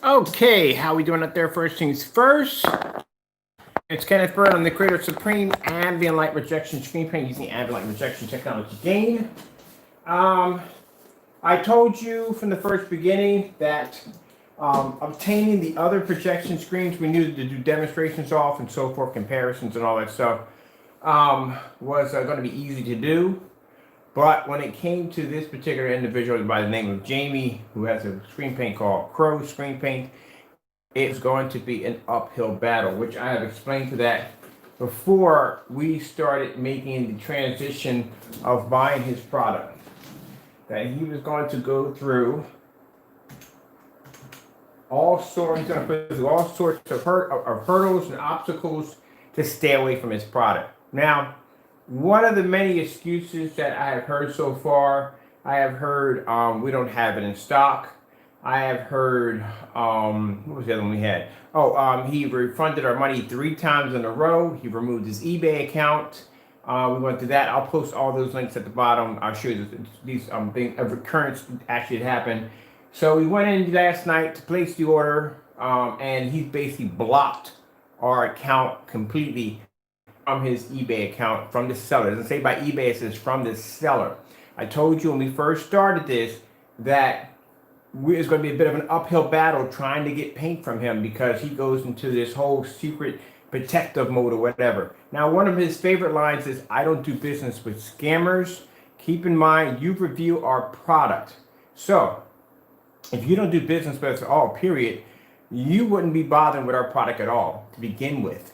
Okay, how we doing up there? First things first. It's Kenneth Bird. I'm the creator of Supreme Ambient Light Rejection Screen Paint using Ambient Light Rejection Technology Gain. Um, I told you from the first beginning that obtaining the other projection screens we needed to do demonstrations off and so forth, comparisons and all that stuff was going to be easy to do. But when it came to this particular individual by the name of Jamie, who has a screen paint called Crow Screen Paint, it's going to be an uphill battle, which I have explained to that before we started making the transition of buying his product. That he was going to go through all sorts, he's going to put through all sorts of hurdles and obstacles to stay away from his product. Now, one of the many excuses that I have heard so far, I have heard we don't have it in stock. I have heard, what was the other one we had? He refunded our money 3 times in a row. He removed his eBay account. We went through that. I'll post all those links at the bottom. I'll show you these things of recurrence actually happened. So we went in last night to place the order, and he basically blocked our account completely from his eBay account, from the seller. It doesn't say by eBay, it says from the seller. I told you when we first started this that it's going to be a bit of an uphill battle trying to get paint from him because he goes into this whole secret protective mode or whatever. Now, one of his favorite lines is, I don't do business with scammers. Keep in mind, you review our product. So if you don't do business with us at all, period, you wouldn't be bothering with our product at all to begin with.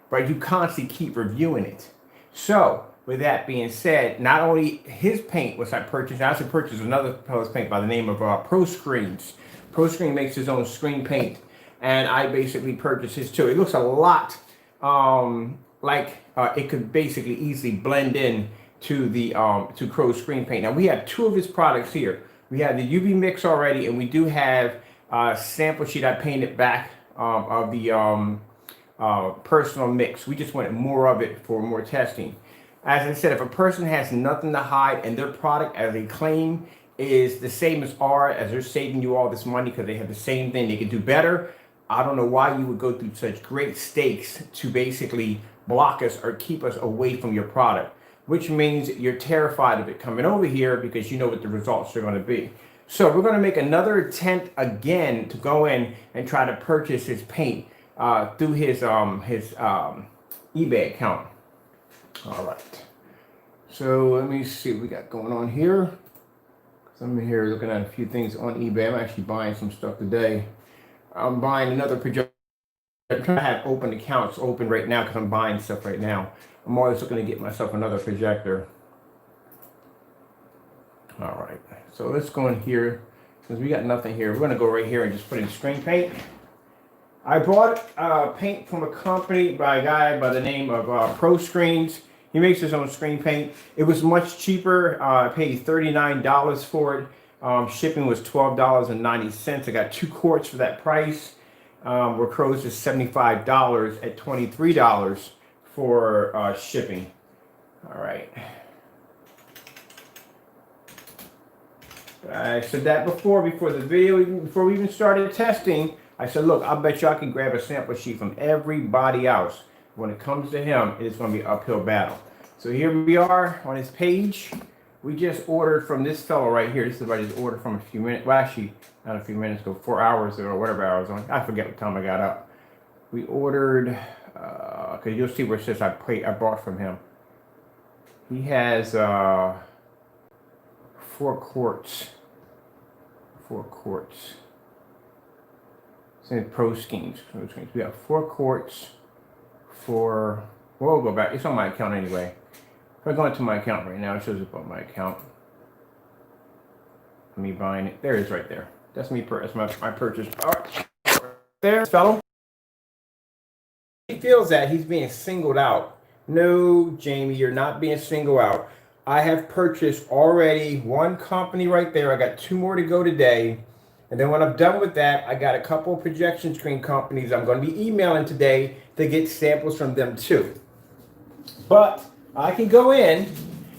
Right? You constantly keep reviewing it. So, with that being said, not only his paint was I purchased, I also purchased another fellow's paint by the name of Pro Screens. Pro Screen makes his own screen paint, and I basically purchased his too. It looks a lot like it could basically easily blend in to the to Crow Screen Paint. Now we have 2 of his products here. We have the UV mix already, and we do have a sample sheet I painted back of the personal mix. We just wanted more of it for more testing. As I said, if a person has nothing to hide and their product as they claim is the same as ours, as they're saving you all this money because they have the same thing, they can do better. I don't know why you would go through such great stakes to basically block us or keep us away from your product, which means you're terrified of it coming over here because you know what the results are going to be. So we're going to make another attempt again to go in and try to purchase his paint through his eBay account. All right. So let me see what we got going on here. I'm here looking at a few things on eBay. I'm actually buying some stuff today. I'm buying another projector. I'm trying to have open accounts open right now because I'm buying stuff right now. I'm always looking to get myself another projector. All right. So let's go in here. Since we got nothing here, we're going to go right here and just put in screen paint. I bought paint from a company by a guy by the name of Pro Screens. He makes his own screen paint. It was much cheaper. I paid $39 for it. Shipping was $12.90. I got 2 quarts for that price. Where Crow's is $75 at $23 for shipping. All right. I said that before the video, before we even started testing. I said, look, I bet y'all can grab a sample sheet from everybody else. When it comes to him, it's going to be an uphill battle. So here we are on his page. We just ordered from this fellow right here. This is what I just ordered from a few minutes. Well, actually, not a few minutes ago, 4 hours ago, or whatever I was on. I forget what time I got up. We ordered, because you'll see where it says I bought from him. He has 4 quarts. 4 quarts. Pro Schemes. We have 4 quarts for, we'll go back. It's on my account anyway. If I go into my account right now, it shows up on my account. Me buying it. There it is right there. That's me. That's my purchase. All right. There, fellow. He feels that he's being singled out. No, Jamie, you're not being singled out. I have purchased already 1 company right there. I got 2 more to go today. And then when I'm done with that, I got a couple of projection screen companies I'm going to be emailing today to get samples from them too. But I can go in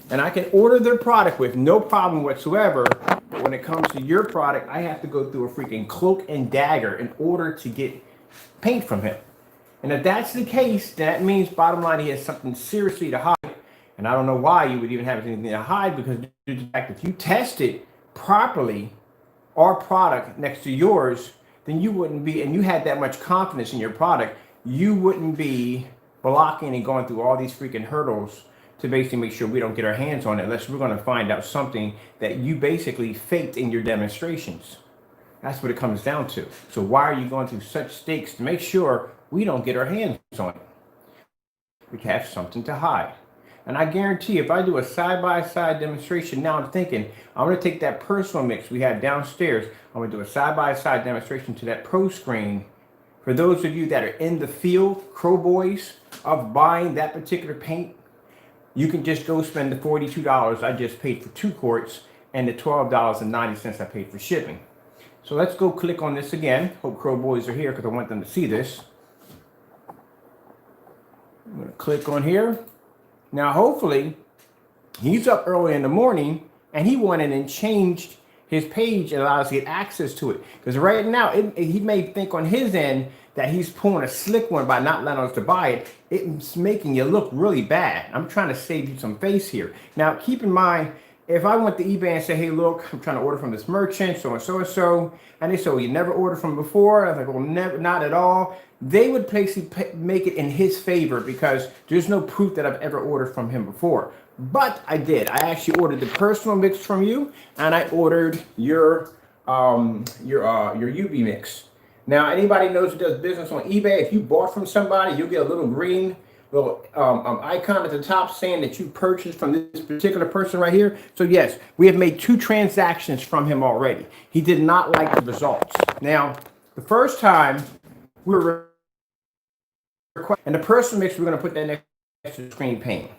and I can order their product with no problem whatsoever. But when it comes to your product, I have to go through a freaking cloak and dagger in order to get paint from him. And if that's the case, that means bottom line, he has something seriously to hide. And I don't know why you would even have anything to hide, because due to the fact if you tested properly our product next to yours, then you wouldn't be, and you had that much confidence in your product, you wouldn't be blocking and going through all these freaking hurdles to basically make sure we don't get our hands on it, unless we're going to find out something that you basically faked in your demonstrations. That's what it comes down to. So why are you going through such stakes to make sure we don't get our hands on it? We have something to hide. And I guarantee if I do a side-by-side demonstration, now I'm thinking, I'm going to take that personal mix we have downstairs, I'm going to do a side-by-side demonstration to that pro screen. For those of you that are in the field, Crow Boys, of buying that particular paint, you can just go spend the $42 I just paid for 2 quarts and the $12.90 I paid for shipping. So let's go click on this again. Hope Crow Boys are here because I want them to see this. I'm going to click on here. Now, hopefully, he's up early in the morning and he went in and changed his page and allows us to get access to it. Because right now, he may think on his end that he's pulling a slick one by not letting us to buy it. It's making you look really bad. I'm trying to save you some face here. Now, keep in mind, if I went to eBay and say, hey, look, I'm trying to order from this merchant, so and so and so, and they say, well, you never ordered from before. I was like, well, never, not at all. They would basically make it in his favor because there's no proof that I've ever ordered from him before. But I did. I actually ordered the personal mix from you, and I ordered your UB mix. Now, anybody knows who does business on eBay, if you bought from somebody, you'll get a little green icon at the top saying that you purchased from this particular person right here. So yes, we have made 2 transactions from him already. He did not like the results. Now, the first time we were and the personal mix, we're going to put that next to screen paint.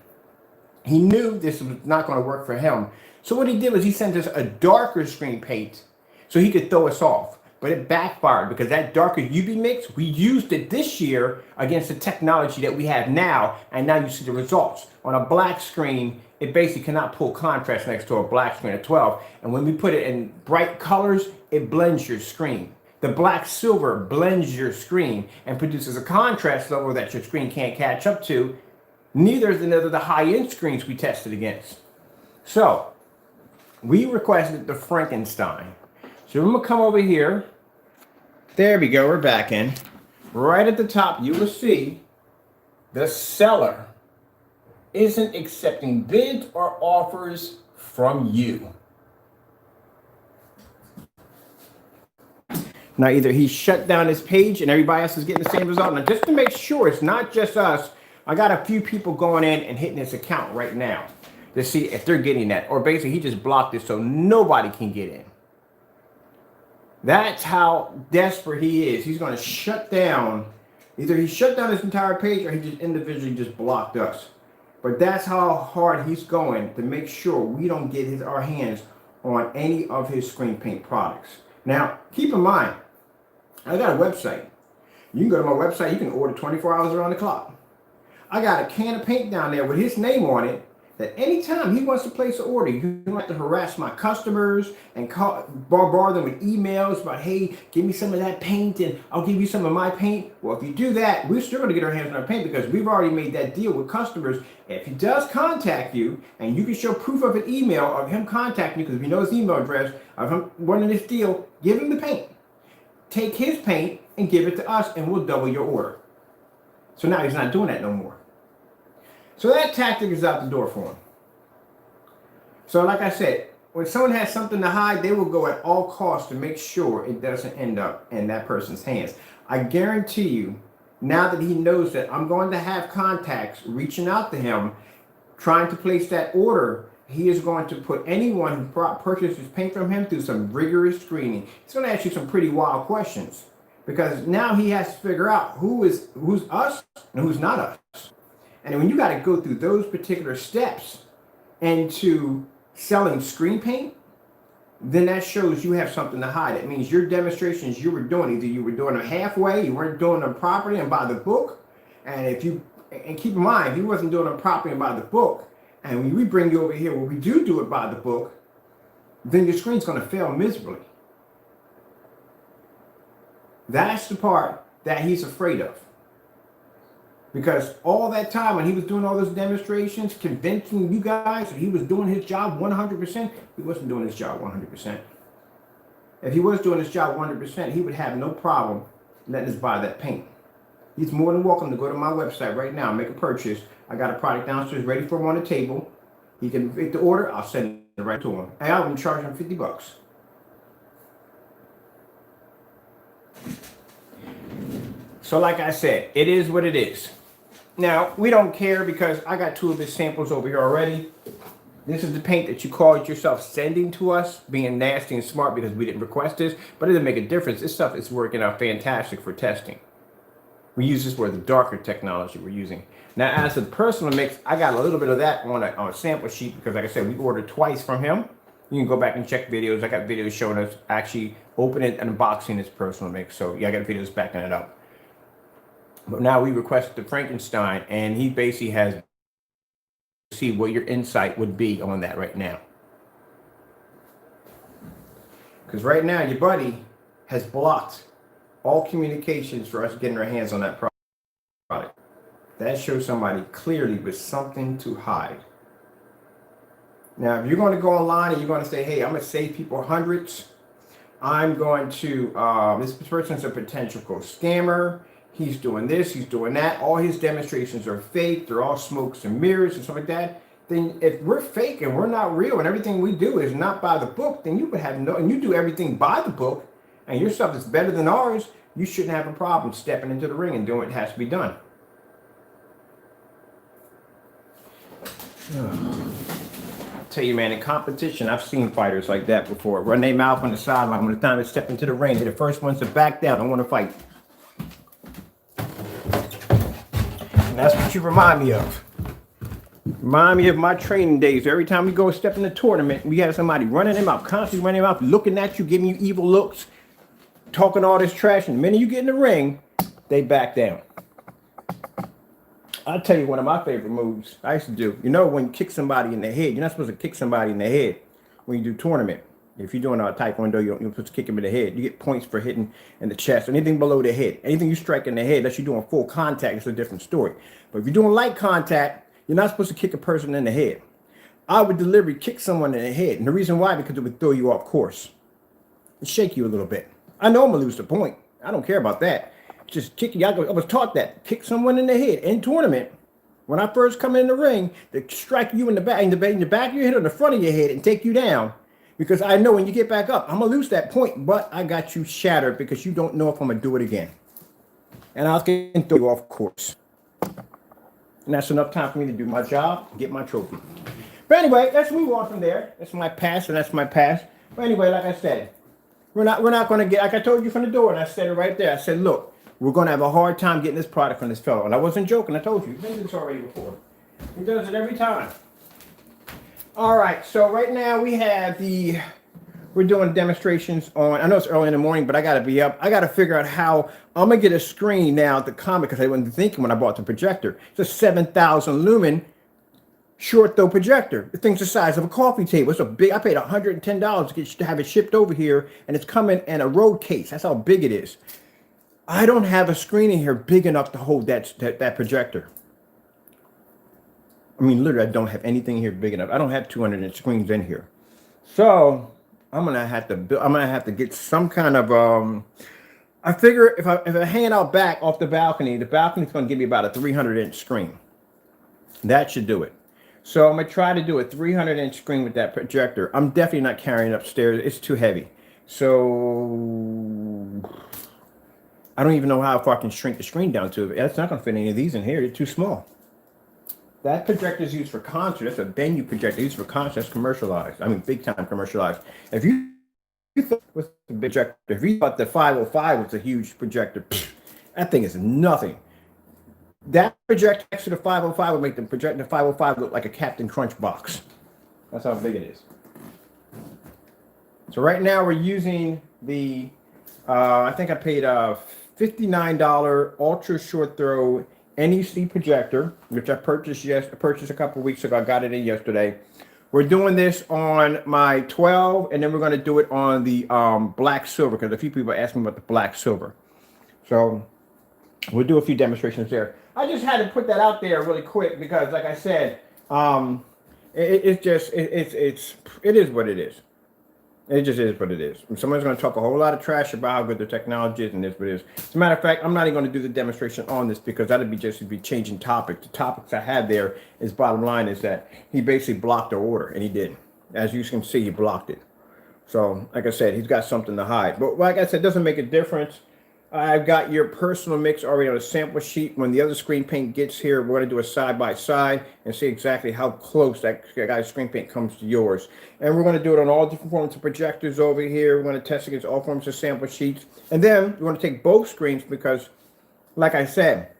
He knew this was not going to work for him. So what he did was he sent us a darker screen paint so he could throw us off. But it backfired because that darker UV mix, we used it this year against the technology that we have now, and now you see the results. On a black screen, it basically cannot pull contrast next to a black screen at 12. And when we put it in bright colors, it blends your screen. The black silver blends your screen and produces a contrast level that your screen can't catch up to. Neither is another of the high-end screens we tested against. So we requested the Frankenstein. So I'm gonna come over here. There we go, we're back in. Right at the top, you will see the seller isn't accepting bids or offers from you. Now, either he shut down his page and everybody else is getting the same result. Now, just to make sure it's not just us, I got a few people going in and hitting his account right now to see if they're getting that. Or basically, he just blocked it so nobody can get in. That's how desperate he is. He's going to shut down. Either he shut down his entire page or he just individually just blocked us. But that's how hard he's going to make sure we don't get our hands on any of his screen paint products. Now, keep in mind, I got a website. You can go to my website. You can order 24 hours around the clock. I got a can of paint down there with his name on it that anytime he wants to place an order, you don't have to harass my customers and bother them with emails about, hey, give me some of that paint and I'll give you some of my paint. Well, if you do that, we're still going to get our hands on our paint because we've already made that deal with customers. If he does contact you and you can show proof of an email of him contacting you, because we know his email address of him running this deal, give him the paint. Take his paint and give it to us and we'll double your order. So now he's not doing that no more. So that tactic is out the door for him. So like I said, when someone has something to hide, they will go at all costs to make sure it doesn't end up in that person's hands. I guarantee you, now that he knows that I'm going to have contacts reaching out to him, trying to place that order, he is going to put anyone who purchases paint from him through some rigorous screening. He's going to ask you some pretty wild questions because now he has to figure out who's us and who's not us. And when you got to go through those particular steps into selling screen paint, then that shows you have something to hide. It means your demonstrations you were doing, either you were doing them halfway, you weren't doing them properly and by the book. And keep in mind, if you wasn't doing them properly and by the book, and when we bring you over here where we do it by the book, then your screen's going to fail miserably. That's the part that he's afraid of. Because all that time when he was doing all those demonstrations, convincing you guys that he was doing his job 100%, he wasn't doing his job 100%. If he was doing his job 100%, he would have no problem letting us buy that paint. He's more than welcome to go to my website right now and make a purchase. I got a product downstairs ready for him on the table. He can make the order. I'll send it right to him. And I'll even charge him $50. So like I said, it is what it is. Now, we don't care because I got 2 of his samples over here already. This is the paint that you called yourself sending to us, being nasty and smart because we didn't request this, but it didn't make a difference. This stuff is working out fantastic for testing. We use this for the darker technology we're using. Now, as a personal mix, I got a little bit of that on a sample sheet because, like I said, we ordered twice from him. You can go back and check videos. I got videos showing us actually opening and unboxing this personal mix. So, yeah, I got videos backing it up. But now we requested the Frankenstein, and he basically has to see what your insight would be on that right now. Because right now, your buddy has blocked all communications for us getting our hands on that product. That shows somebody clearly with something to hide. Now, if you're going to go online and you're going to say, hey, I'm going to save people hundreds, I'm going to, this person's a potential scammer. He's doing this, he's doing that. All his demonstrations are fake. They're all smokes and mirrors and stuff like that. Then if we're fake and we're not real and everything we do is not by the book, then you would have no, and you do everything by the book and your stuff is better than ours, you shouldn't have a problem stepping into the ring and doing what has to be done. I tell you, man, in competition, I've seen fighters like that before. Run their mouth on the sideline when it's time to step into the ring. They're the first ones to back down. Don't want to fight. And that's what you remind me of. Remind me of my training days. Every time we go step in the tournament, we have somebody running them out, constantly running them out, looking at you, giving you evil looks, talking all this trash. And the minute you get in the ring, they back down. I'll tell you one of my favorite moves I used to do. You know, when you kick somebody in the head, you're not supposed to kick somebody in the head when you do tournament. If you're doing a taekwondo, you're supposed to kick him in the head. You get points for hitting in the chest. Anything below the head. Anything you strike in the head, unless you're doing full contact, it's a different story. But if you're doing light contact, you're not supposed to kick a person in the head. I would deliberately kick someone in the head. And the reason why, because it would throw you off course. It'd shake you a little bit. I know I'm going to lose the point. I don't care about that. Just kick you. I was taught that. Kick someone in the head in tournament. When I first come in the ring, they strike you in the back of your head or the front of your head and take you down. Because I know when you get back up, I'm going to lose that point, but I got you shattered because you don't know if I'm going to do it again. And I'll throw you off course. And that's enough time for me to do my job and get my trophy. But anyway, let's move on from there. That's my past, and that's my past. But anyway, like I said, we're not going to get, like I told you from the door, and I said it right there. I said, look, we're going to have a hard time getting this product from this fellow. And I wasn't joking. I told you. He's done this already before. He does it every time. All right, so right now we're doing demonstrations on, I know it's early in the morning, but I got to be up. I got to figure out how I'm going to get a screen now at the comic because I wasn't thinking when I bought the projector. It's a 7,000 lumen short throw projector. The thing's the size of a coffee table. It's a big, I paid $110 to have it shipped over here, and it's coming in a road case. That's how big it is. I don't have a screen in here big enough to hold that projector. I mean, literally, I don't have anything here big enough. I don't have 200 screens in here. So I'm gonna have to get some kind of I figure if I hang it out back off the balcony's gonna give me about a 300-inch screen. That should do it. So I'm gonna try to do a 300-inch screen with that projector. I'm definitely not carrying it upstairs. It's too heavy. So I don't even know how far I can shrink the screen down to. It's not gonna fit any of these in here. They're too small. That projector is used for concert. That's a venue projector used for concert. That's commercialized. I mean, big time commercialized. If you thought with the projector, if you thought the 505 was a huge projector, that thing is nothing. That projector next to the 505 would make the projector 505 look like a Captain Crunch box. That's how big it is. So right now we're using the, I think I paid $59 ultra short throw NEC projector, which I purchased a couple of weeks ago. I got it in yesterday. We're doing this on my 12, and then we're going to do it on the black silver, because a few people asked me about the black silver. So we'll do a few demonstrations there. I just had to put that out there really quick because, like I said, it is what it is. It just is what it is. Someone's going to talk a whole lot of trash about how good the technology is, and this what it is. As a matter of fact, I'm not even going to do the demonstration on this because that'd be just to be changing topic. The topics I had there is bottom line is that he basically blocked the order, and he did. As you can see, he blocked it. So, like I said, he's got something to hide. But like I said, it doesn't make a difference. I've got your personal mix already on a sample sheet. When the other screen paint gets here, we're going to do a side-by-side and see exactly how close that guy's screen paint comes to yours. And we're going to do it on all different forms of projectors over here. We're going to test against all forms of sample sheets. And then we're going to take both screens because, like I said,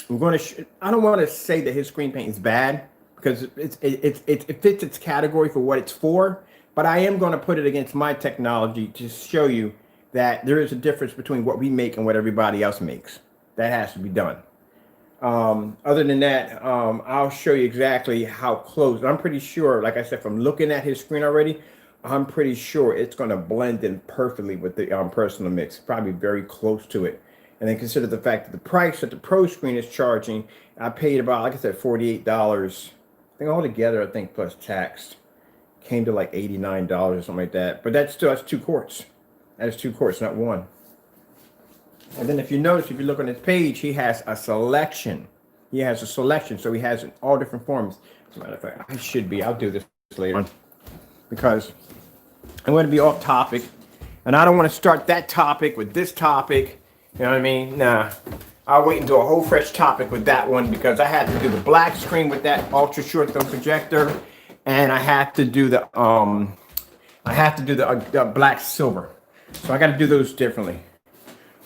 we're going to. I don't want to say that his screen paint is bad because it fits its category for what it's for. But I am going to put it against my technology to show you that there is a difference between what we make and what everybody else makes. That has to be done. Other than that, I'll show you exactly how close. I'm pretty sure, like I said, from looking at his screen already, I'm pretty sure it's going to blend in perfectly with the personal mix, probably very close to it. And then consider the fact that the price that the Pro screen is charging, I paid about, like I said, $48. I think altogether, I think plus tax, came to like $89 or something like that. But that's 2 quarts. That's 2 quarts, not one. And then if you notice, if you look on his page, he has a selection. He has a selection, so he has in all different forms. As a matter of fact, I'll do this later on because I'm going to be off topic. And I don't want to start that topic with this topic. You know what I mean? Nah. I'll wait and do a whole fresh topic with that one because I had to do the black screen with that ultra short throw projector. And I have to do the black silver. So I got to do those differently.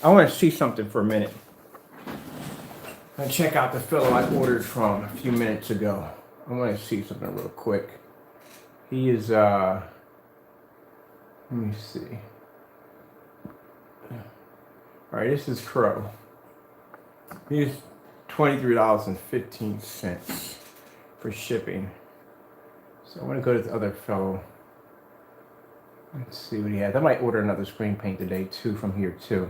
I want to see something for a minute. And check out the fellow I ordered from a few minutes ago. I want to see something real quick. He is, let me see. All right, this is Crow. He's $23.15 for shipping. So I want to go to the other fellow. Let's see what he has. I might order another screen paint today too from here too.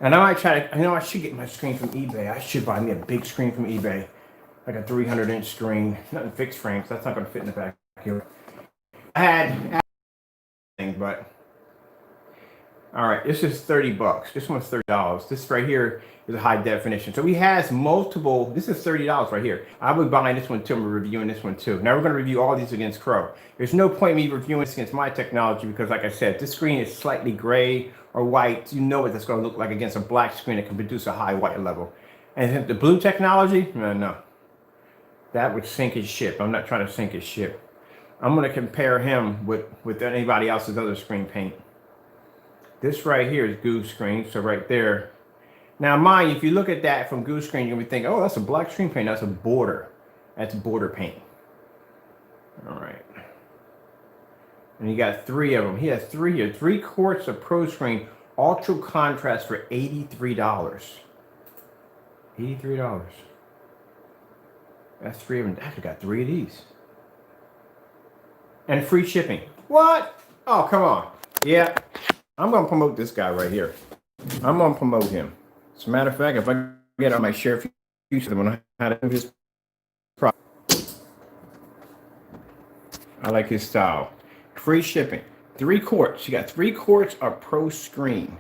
And I might try to, I should get my screen from eBay. I should buy me a big screen from eBay. Like a 300-inch screen. Nothing fixed frame, so that's not going to fit in the back here. I had thing, but all right, this is $30. This one's $30. This right here is a high definition. So he has multiple. This is $30 right here. I would buy this one too. I'm reviewing this one too. Now we're going to review all these against Crow. There's no point in me reviewing this against my technology because, like I said, this screen is slightly gray or white. You know what that's going to look like against a black screen that can produce a high white level. And the blue technology, no, that would sink his ship. I'm not trying to sink his ship. I'm going to compare him with anybody else's other screen paint. This right here is Goose Screen, so right there. Now, mind you, if you look at that from Goose Screen, you're going to be thinking, oh, that's a black screen paint. That's a border. That's border paint. All right. And you got 3 of them. He has 3 here. 3 quarts of Pro Screen, ultra contrast for $83. $83. That's 3 of them. I got 3 of these. And free shipping. What? Oh, come on. Yeah. I'm going to promote this guy right here. I'm going to promote him. As a matter of fact, if I get on my share future on how to do his product. I like his style. Free shipping. 3 quarts. You got 3 quarts of Pro Screen.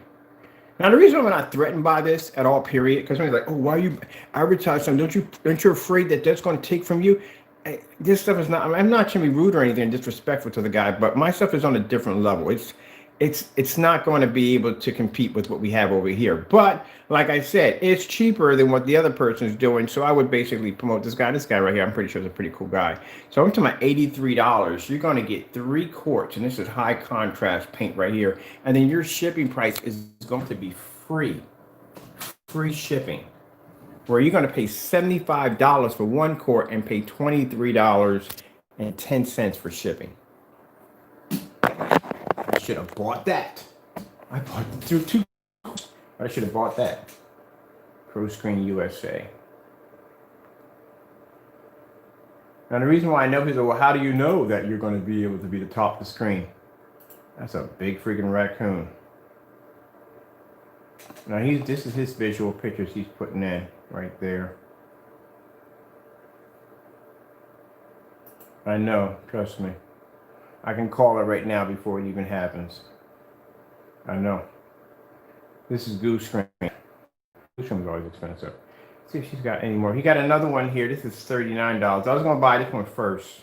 Now, the reason I'm not threatened by this at all, period, because I'm like, oh, why are you advertising? Aren't you afraid that that's going to take from you? This stuff is not, I'm not trying to be rude or anything, disrespectful to the guy, but my stuff is on a different level. It's not going to be able to compete with what we have over here. But like I said, it's cheaper than what the other person is doing. So I would basically promote this guy. This guy right here, I'm pretty sure is a pretty cool guy. So I'm talking about $83. You're going to get 3 quarts, and this is high contrast paint right here. And then your shipping price is going to be free shipping. Where you're going to pay $75 for 1 quart and pay $23.10 for shipping. I should have bought that. I bought through 2. I should have bought that. Pro Screen USA. Now the reason why I know is, well, how do you know that you're going to be able to be the top of the screen? That's a big freaking raccoon. Now this is his visual pictures he's putting in right there. I know, trust me. I can call it right now before it even happens. I know. This is Goose Screen. Goose Screen is always expensive. Let's see if she's got any more. He got another one here. This is $39. I was going to buy this one first.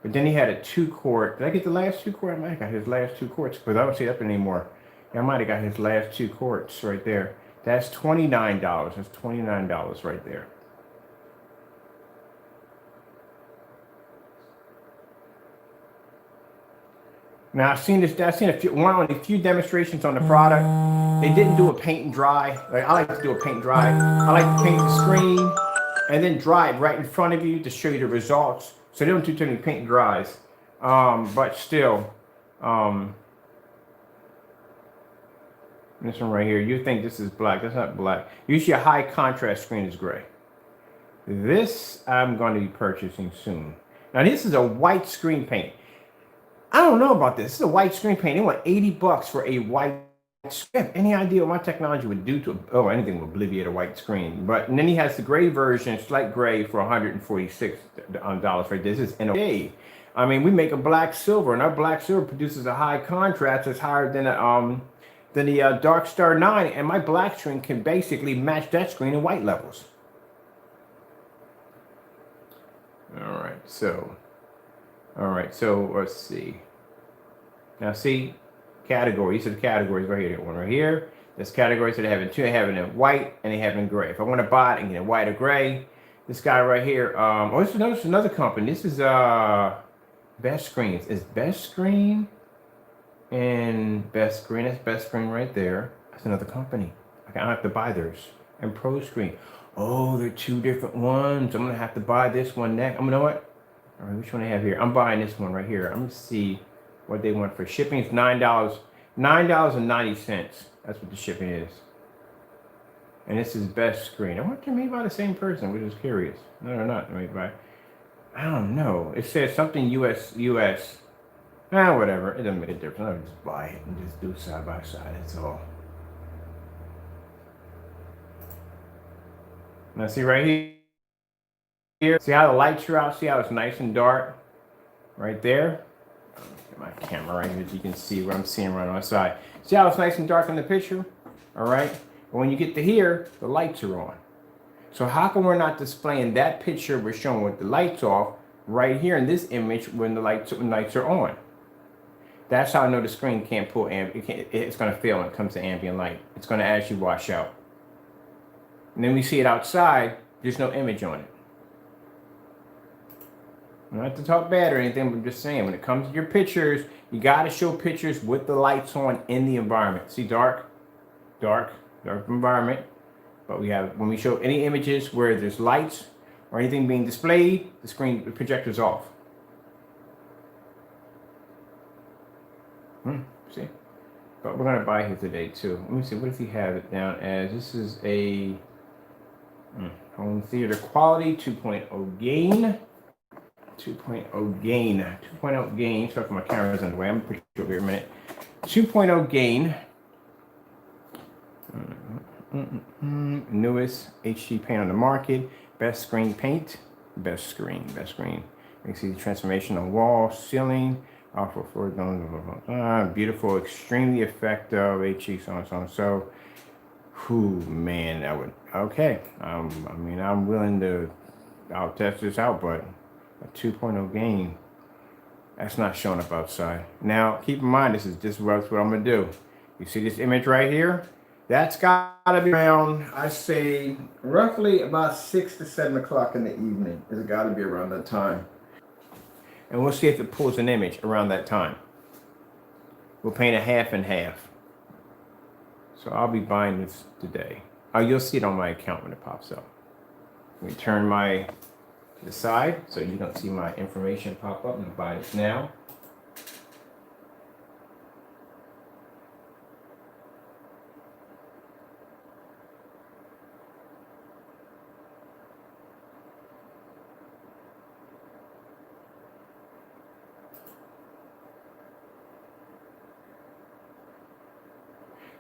But then he had a 2-quart. Did I get the last 2 quarts? I might have got his last 2 quarts, because I don't see it up anymore. Yeah, I might have got his last 2 quarts right there. That's $29. That's $29 right there. Now I've seen a few demonstrations on the product. They didn't do a paint and dry. Like, I like to do a paint and dry. I like to paint the screen and then dry it right in front of you to show you the results. So they don't do too many paint and dries. But still, this one right here, you think this is black. That's not black. Usually a high contrast screen is gray. This I'm going to be purchasing soon. Now this is a white screen paint. I don't know about this. This is a white screen paint. They want $80 for a white screen. Any idea what my technology would do to anything will obliviate a white screen. But and then he has the gray version, slight gray, for $146 right. This is NOA. I mean, we make a black silver, and our black silver produces a high contrast that's higher than the Dark Star 9, and my black screen can basically match that screen in white levels. All right, so let's see. Now see, categories. These are the categories right here. One right here. There's categories that they have in two. They have it in white and they have it in gray. If I want to buy it, I can get it in white or gray. This guy right here. This is another company. This is Best Screens. Is Best Screen and Best Screen. That's Best Screen right there. That's another company. I don't have to buy theirs. And Pro Screen. Oh, they're two different ones. I'm gonna have to buy this one next. You know what? All right, which one I have here? I'm buying this one right here. I'm gonna see what they want for shipping. It's $9.90. That's what the shipping is. And this is Best Screen. I wonder if they're made by the same person. We're just curious. No, they're not made by. I don't know. It says something US. Whatever. It doesn't make a difference. I'll just buy it and just do side by side. That's all. Now see right here. See how the lights are out? See how it's nice and dark? Right there. Get my camera right here so you can see what I'm seeing right on the side. See how it's nice and dark in the picture? All right. But when you get to here, the lights are on. So how come we're not displaying that picture we're showing with the lights off right here in this image when the lights are on? That's how I know the screen can't pull it's going to fail when it comes to ambient light. It's going to actually wash out. And then we see it outside. There's no image on it. Not to talk bad or anything, but I'm just saying, when it comes to your pictures, you got to show pictures with the lights on in the environment. See, dark environment. But we have, when we show any images where there's lights or anything being displayed, the projector's off. See? But we're going to buy here today too. Let me see, what does he have it down as? This is a home theater quality 2.0 gain. 2.0 gain. 2.0 gain. Sorry for my camera's on the way. I'm pretty sure here a minute. 2.0 gain. Newest HD paint on the market. Best screen paint. Best screen. You can see the transformation on wall, ceiling. Awful for beautiful, extremely effective HD, so on and so on. So, man, that would okay. I mean, I'm willing to. I'll test this out, but a 2.0 gain, that's not showing up outside. Now, keep in mind, this is what I'm gonna do. You see this image right here? That's gotta be around, I say, roughly about 6 to 7 o'clock in the evening. It's gotta be around that time. And we'll see if it pulls an image around that time. We'll paint a half and half. So I'll be buying this today. Oh, you'll see it on my account when it pops up. Let me turn my to the side so you don't see my information pop up. I'm gonna buy this now.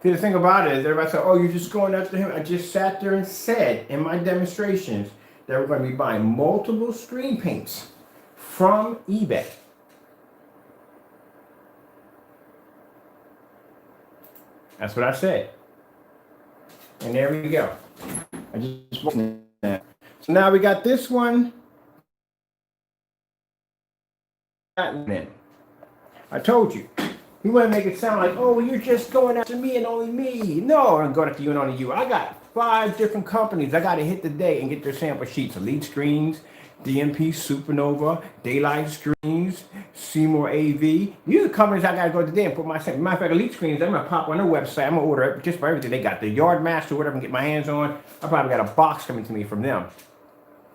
See, the thing about it is everybody said, oh, you're just going after him. I just sat there and said in my demonstrations that we're going to be buying multiple screen paints from eBay. That's what I said. And there we go. I just that. So now we got this one. I told you. You want to make it sound like, oh, you're just going after me and only me. No, I'm going after you and only you. I got 5 different companies. I got to hit the day and get their sample sheets. Elite Screens, DMP, Supernova, Daylight Screens, Seymour AV. These are companies I got to go today and put my sample. Matter of fact, Elite Screens, I'm going to pop on their website. I'm going to order it just for everything. They got the Yard Master, whatever I can get my hands on. I probably got a box coming to me from them.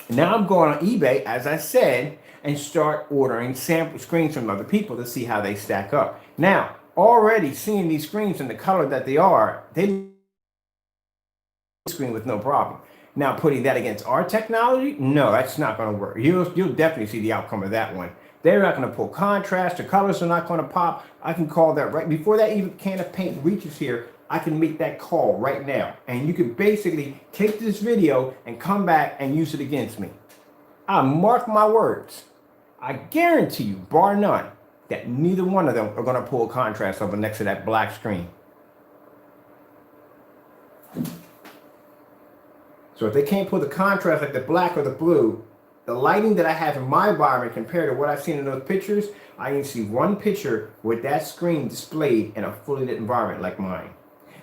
Now I'm going on eBay, as I said, and start ordering sample screens from other people to see how they stack up. Now, already seeing these screens in the color that they are, they screen with no problem. Now, putting that against our technology, no, that's not going to work. You'll definitely see the outcome of that one. They're not going to pull contrast. The colors are not going to pop. I can call that right before that even can of paint reaches here. I can make that call right now. And you can basically take this video and come back and use it against me. I mark my words. I guarantee you, bar none, that neither one of them are going to pull contrast over next to that black screen. So if they can't pull the contrast like the black or the blue, the lighting that I have in my environment compared to what I've seen in those pictures, I can see one picture with that screen displayed in a fully lit environment like mine.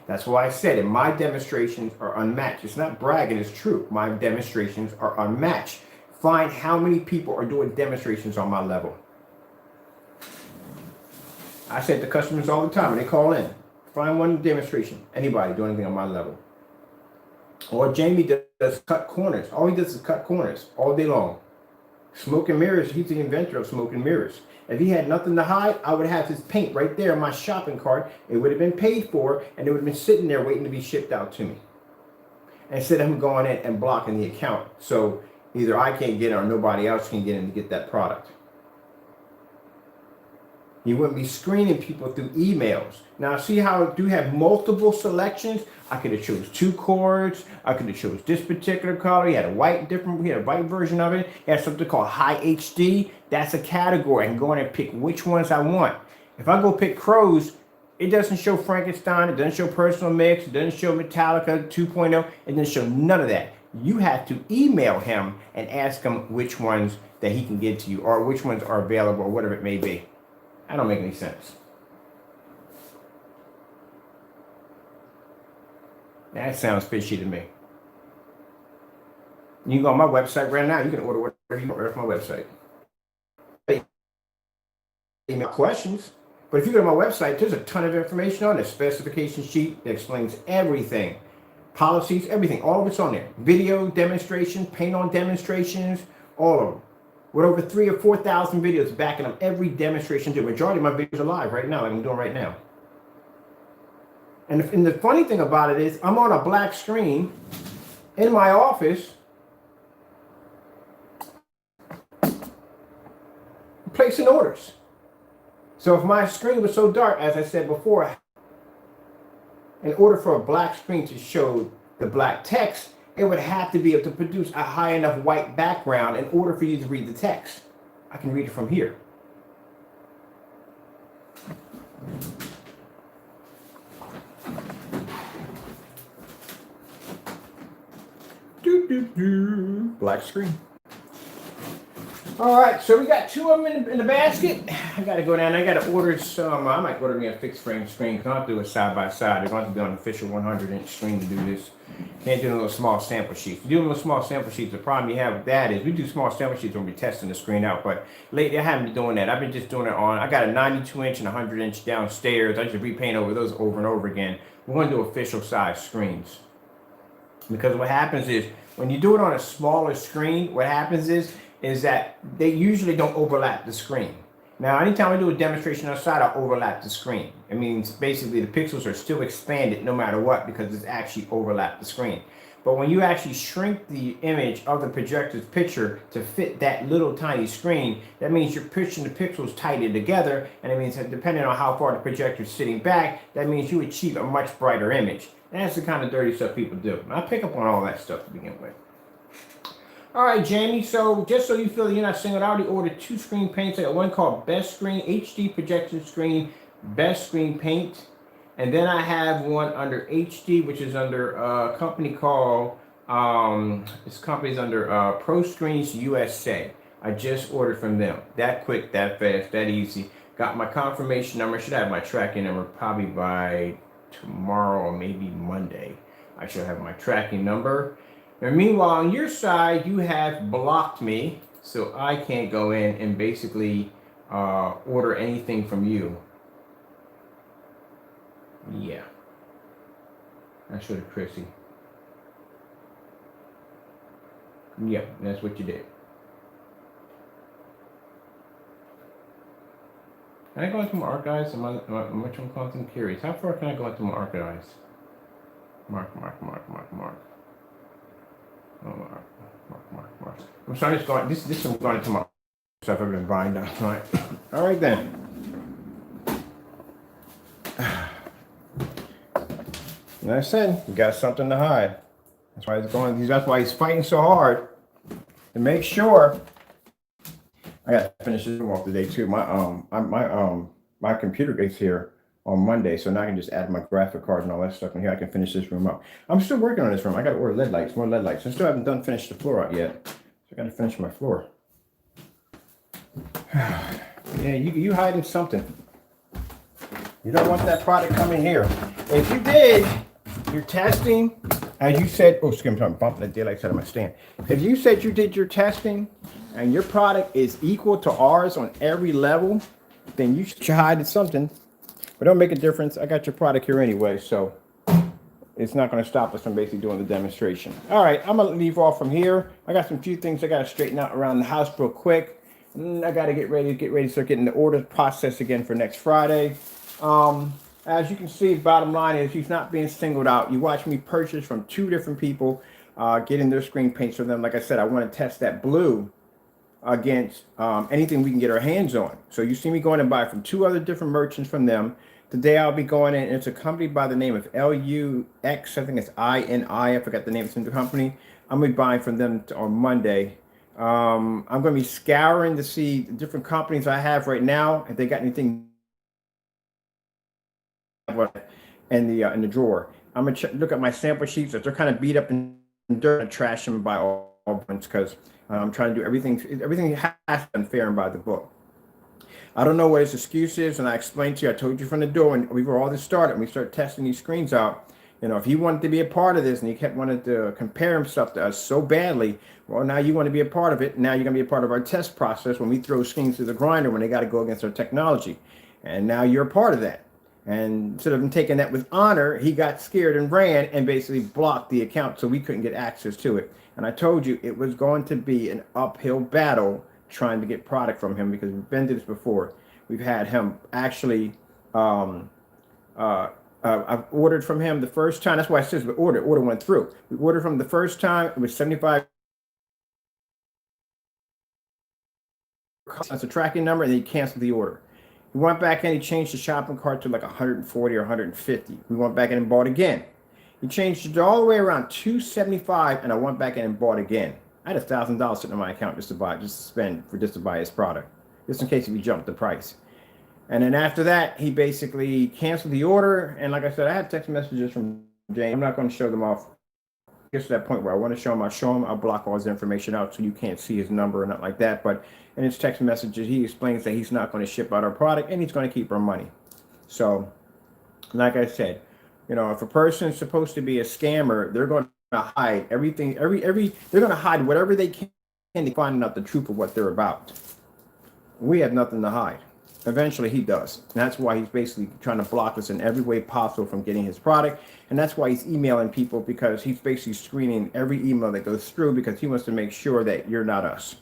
That's why I said it, my demonstrations are unmatched. It's not bragging, it's true. My demonstrations are unmatched. Find how many people are doing demonstrations on my level. I say to customers all the time when they call in, find one demonstration, anybody doing anything on my level. Or Jamie does cut corners. All he does is cut corners all day long. Smoke and mirrors, he's the inventor of smoke and mirrors. If he had nothing to hide, I would have his paint right there in my shopping cart. It would have been paid for, and it would have been sitting there waiting to be shipped out to me. Instead of him going in and blocking the account. So either I can't get it or nobody else can get in to get that product. You wouldn't be screening people through emails. Now see how I do have multiple selections? I could have chose 2 chords. I could have chose this particular color. He had a white version of it. He had something called high HD. That's a category. I can go in and pick which ones I want. If I go pick Crows, it doesn't show Frankenstein. It doesn't show Personal Mix. It doesn't show Metallica 2.0. It doesn't show none of that. You have to email him and ask him which ones that he can get to you or which ones are available or whatever it may be. That don't make any sense. That sounds fishy to me. You can go on my website right now. You can order whatever you want right off my website. Email questions. But if you go to my website, there's a ton of information on it. Specification sheet that explains everything. Policies, everything. All of it's on there. Video demonstrations, paint on demonstrations, all of them. With over 3,000 or 4,000 videos backing up every demonstration. The majority of my videos are live right now, like I'm doing right now. And the funny thing about it is, I'm on a black screen in my office, placing orders. So if my screen was so dark, as I said before, in order for a black screen to show the black text, it would have to be able to produce a high enough white background in order for you to read the text. I can read it from here. Black screen. All right, so we got 2 of them in the basket. I got to go down. I got to order some. I might order me a fixed frame screen because I don't do it side by side. They're going to be on an official 100-inch screen to do this. Can't do little small sample sheets. You do little small sample sheets. The problem you have with that is we do small sample sheets when we're testing the screen out. But lately, I haven't been doing that. I've been just doing it on. I got a 92-inch and 100-inch downstairs. I just repaint over those over and over again. We're going to do official size screens because what happens is when you do it on a smaller screen, what happens is that they usually don't overlap the screen. Now, anytime I do a demonstration outside, I overlap the screen. It means basically the pixels are still expanded no matter what because it's actually overlapped the screen. But when you actually shrink the image of the projector's picture to fit that little tiny screen, that means you're pushing the pixels tighter together, and it means that depending on how far the projector is sitting back, that means you achieve a much brighter image. And that's the kind of dirty stuff people do. I pick up on all that stuff to begin with. All right, Jamie, so just so you feel that you're not singled out, I already ordered 2 screen paints. I got one called Best Screen, HD Projection Screen, Best Screen Paint. And then I have one under HD, which is under a company called, this company's under Pro Screens USA. I just ordered from them. That quick, that fast, that easy. Got my confirmation number. Should have my tracking number probably by tomorrow or maybe Monday. I should have my tracking number. And meanwhile, on your side, you have blocked me, so I can't go in and basically order anything from you. Yeah. I should have, Chrissy. Yeah, that's what you did. Can I go into my archives? Which one calls them curious? How far can I go into my archives? Mark. Oh, Mark. I'm sorry, this is going into my stuff I've been buying down. All right. All right then. Like I said, you got something to hide. That's why he's going. That's why he's fighting so hard to make sure. I got to finish this room off today too. My computer gets here on Monday, so now I can just add my graphic cards and all that stuff in here. I can finish this room up. I'm still working on this room. I got to order LED lights, more LED lights. I still haven't finished the floor out yet, so I got to finish my floor. Yeah, you hiding something. You don't want that product coming here. If you did. Your testing, as you said, oh, excuse me, I'm bumping the daylight side of my stand. If you said you did your testing and your product is equal to ours on every level, then you should hide something. But don't make a difference. I got your product here anyway, so it's not going to stop us from basically doing the demonstration. All right, I'm going to leave off from here. I got some few things I got to straighten out around the house real quick. I got to get ready to start getting the order process again for next Friday. As you can see, the bottom line is he's not being singled out. You watch me purchase from 2 different people, getting their screen paints for them. Like I said, I want to test that blue against anything we can get our hands on. So you see me going and buy from 2 other different merchants from them. Today I'll be going in. It's a company by the name of LUX. I think it's INI. I forgot the name of the company. I'm going to be buying from them on Monday. I'm going to be scouring to see the different companies I have right now, if they got anything in the drawer. I'm gonna look at my sample sheets. If they're kind of beat up and dirt, and trash them by all bunch because I'm trying to do everything. Everything has to be fair and by the book. I don't know what his excuse is, and I explained to you. I told you from the door when we were all this started. And we started testing these screens out. You know, if he wanted to be a part of this and he kept wanting to compare himself to us so badly, well, now you want to be a part of it. Now you're going to be a part of our test process when we throw screens through the grinder when they got to go against our technology, and now you're a part of that. And instead of him taking that with honor, he got scared and ran and basically blocked the account so we couldn't get access to it. And I told you it was going to be an uphill battle trying to get product from him because we've been through this before. We've had him actually, I've ordered from him the first time. That's why I said order went through. We ordered from the first time. It was 75. That's a tracking number, and he canceled the order. We went back in, he changed the shopping cart to like 140 or 150. We went back in and bought again. He changed it all the way around 275, and I went back in and bought again. I had $1,000 sitting in my account just to buy his product, just in case if he jumped the price. And then after that, he basically canceled the order. And like I said, I had text messages from James. I'm not going to show them off. It gets to that point where I want to show him, I'll block all his information out so you can't see his number or nothing like that. But in his text messages, he explains that he's not going to ship out our product and he's going to keep our money. So, like I said, you know, if a person is supposed to be a scammer, they're going to hide everything, they're going to hide whatever they can to find out the truth of what they're about. We have nothing to hide. Eventually he does. And that's why he's basically trying to block us in every way possible from getting his product. And that's why he's emailing people, because he's basically screening every email that goes through because he wants to make sure that you're not us.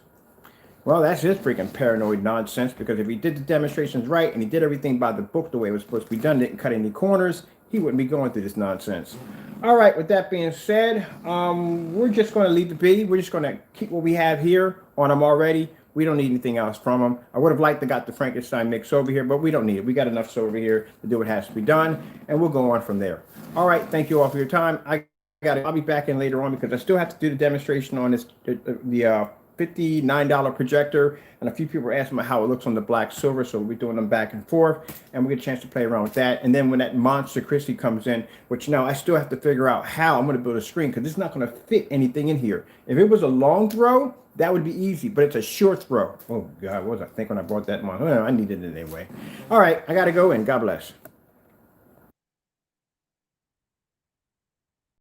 Well, that's his freaking paranoid nonsense, because if he did the demonstrations right and he did everything by the book the way it was supposed to be done, didn't cut any corners, he wouldn't be going through this nonsense. All right, with that being said, we're just going to leave it be. We're just going to keep what we have here on him already. We don't need anything else from him. I would have liked to got the Frankenstein mix over here, but we don't need it. We got enough over here to do what has to be done, and we'll go on from there. All right, thank you all for your time. I'll be back in later on because I still have to do the demonstration on this the $59 projector, and a few people are asking me how it looks on the black silver, so we'll be doing them back and forth, and we get a chance to play around with that. And then when that Monster Christie comes in, which now I still have to figure out how I'm going to build a screen because it's not going to fit anything in here. If it was a long throw, that would be easy, but it's a short throw. Oh God, what was I thinking when I brought that one? Well, I needed it anyway. All right, I got to go in. God bless.